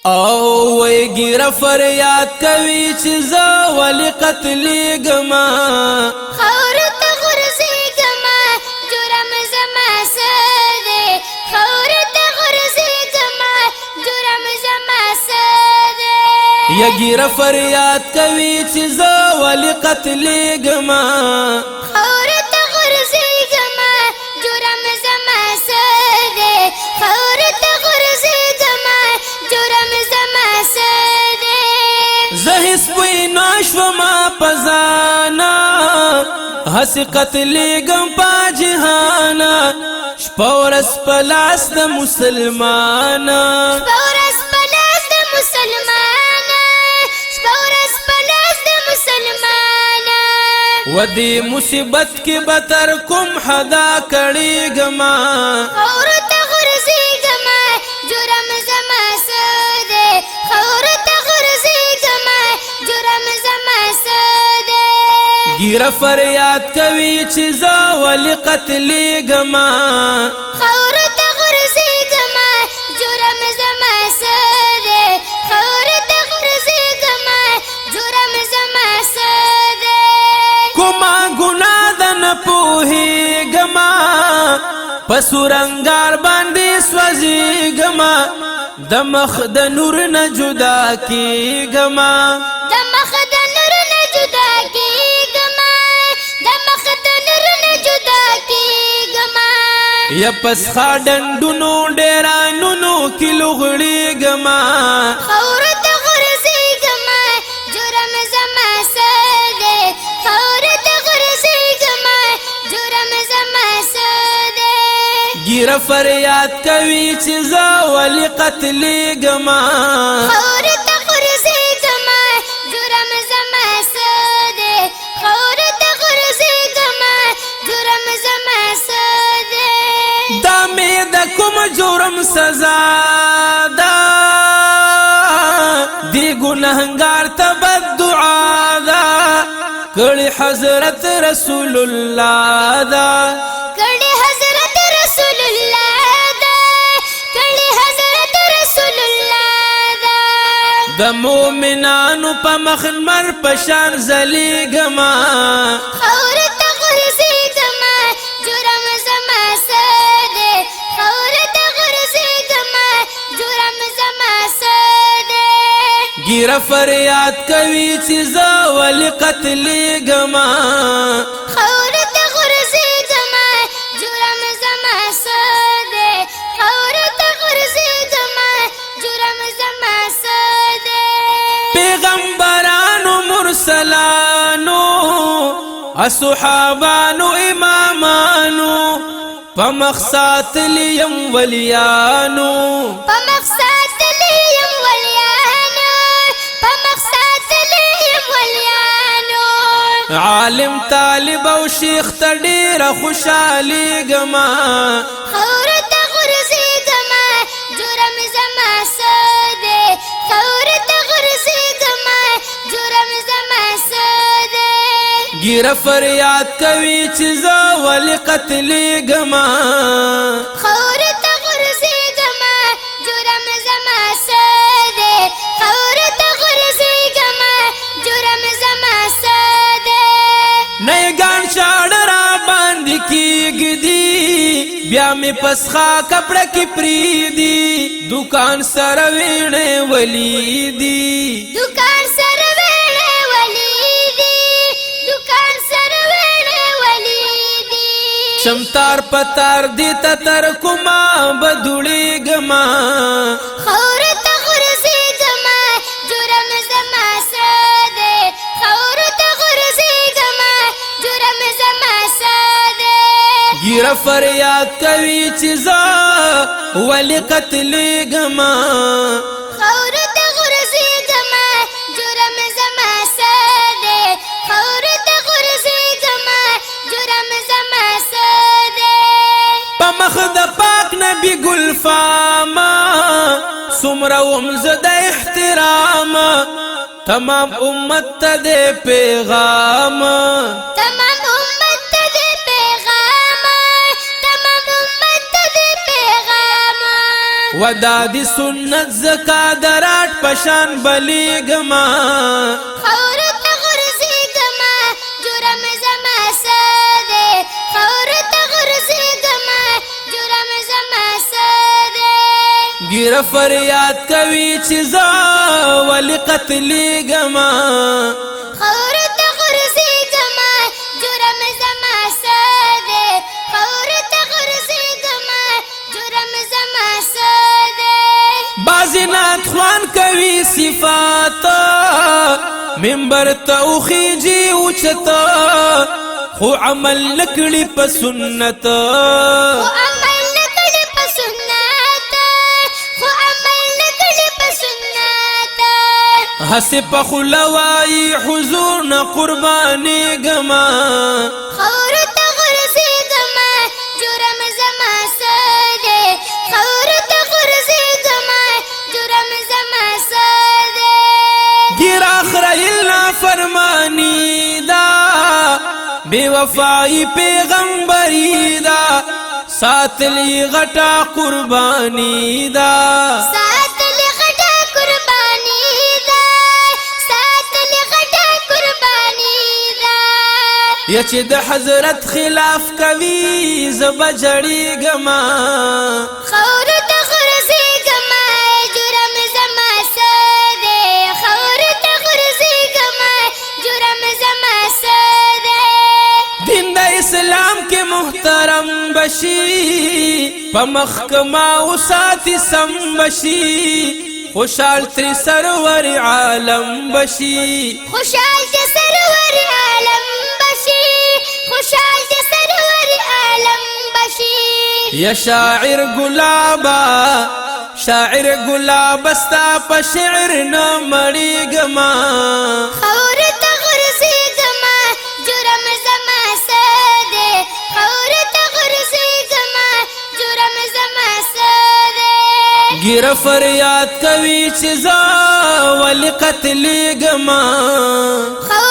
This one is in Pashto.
او وی ګیره فریاد کوي چې زه ولې قتلیږما خاور ته غورځېږما جرم زما څه دی خاور ته غورځېږما جرم زما څه دی یا ګیره فریاد کوي چې زه ولې قتلیږما خاور ته غورځېږما جرم زما څه دی خاور ته غورځېږما جرم زما څه دی زه هیڅ پوی نشومه په ځانه هسې قتلیږم په جهانه شپه ورځ په لاس د مسلمانه شپه ورځ په لاس د مسلمانه شپه ورځ په لاس د مسلمانه و دې مصیبت کې به تر کوم حدا کړېږما خاور ته غورځېږما جرم زما څه دی خاور ته غورځېږما جرم زما څه دی ګیره فریاد کوي چې زه ولې قتلیږما خاور ته غورځېږما جرم زما څه دی خاور ته غورځېږما جرم زما څه دی کومه ګناه ده نه پوهېږما په سورنګار باندې سوځېږما د مخ د نور نه جدا کېږما د مخ د نور نه جدا کېږما د مخ د نور نه جدا کېږما یا پسخا ډنډونو ډېرانونو کې لوغړېږما خاور ته غورځېږما جرم زما څه دی خاور ته غورځېږما جرم زما څه دی ګیره فریاد کوي چې زه ولې قتلیږما خاور ته غورځېږما جرم زما څه دی خاور ته غورځېږما جرم زما څه دی دا مې د کوم جرم سزا ده دی ګنهګار ته بد دعا ده کړي حضرت رسول الله ده کړي حضرت رسول الله ده کړي حضرت رسول الله ده د مؤمنانو په مخ مر پشان زلیږما خاور ته غورځېږما جرم زما څه دی خاور ته غورځېږما جرم زما څه دی ګیره فریاد کوي چې زه ولې قتلیږما خاور ته غورځېږما جرم زما څه دی خاور ته غورځېږما جرم زما څه دی پیغمبرانو مرسلانو اصحابانو امامانو په مقصد لیم ولیانو په مقصد لیم ولیانو په مقصد لیم ولیانو عالم طالب او شیخ ته ډېره خوشحالېږما خاور ته غورځېږما جرم زما څه دی خاور ته غورځېږما جرم زما څه دی ګیره فریاد کوي چې زه ولې قتلیږما خاور ته غورځېږما جرم زما څه دی خاور ته غورځېږما جرم زما څه دی نه یې ګاڼ چاړه را باندې کېږدي بیا مې پسخا کپړه کې پرېږدي دوکان سره ویڼې ولیدي دکان سره ویڼې ولیدي دکان سره ویڼې ولیدي شمتار پتار دی ته تر کومه بدوړېږما خاور ته غورځېږما جرم زما څه دی خاور ته غورځېږما جرم زما څه دی ګیره فریاد کوي چې زه ولې قتلیږما خاور ته غورځېږما جرم زما څه دی خاور ته غورځېږما جرم زما څه دی په مخ د پاک نبی ګلفاما څومره وم زه د احترام تمام امت ته د پیغام تمام امت ته د پیغام تمام امت ته د پیغام ودا دی سنت زکا درات پشان بلیگما خور تغرزی گما جرم زما ساده خور تغرزی گما جرم زما ساده گیر فریاد کوي چیزا ولی قتلیگما خور تغرزی گما جرم زما ساده خور تغرزی گما جرم زما ساده بازی نات خوان کوي صفات منبر تا خيجي اوچتا خو عمل نکړي په سنت خو عمل نکړي په سنت خو عمل نکړي په سنت هسه په خلوای حضور نه قرباني گما خور تغرزی گما جرم زما ساده خور تغرزی گما جرم زما ساده گیر اخرایلنا فرمانی دا بے وفائی پیغمبری دا ساتلی غٹا قربانی دا ساتلی غټه قربانی دا ساتلی غټه قربانی دا یا چې د حضرت خلاف کوي زب جړی گما خور تغرزی گما جرم زما ساده خور تغرزی گما جرم زما ساده دین د اسلام کې محترم بشي په محکمه او ساتي سم بشي خوشحال تر سرور عالم بشي خوشحال د سرور عالم بشي خوشحال د سرور عالم بشي یا شاعر گلابا شاعر گلاب استا په شعر نه مړی گما خور تغرزی گما جرم زما ساده خور تغرزی گما جرم زما ساده گیر فریاد کوي چې زا ولی قتلی گما خور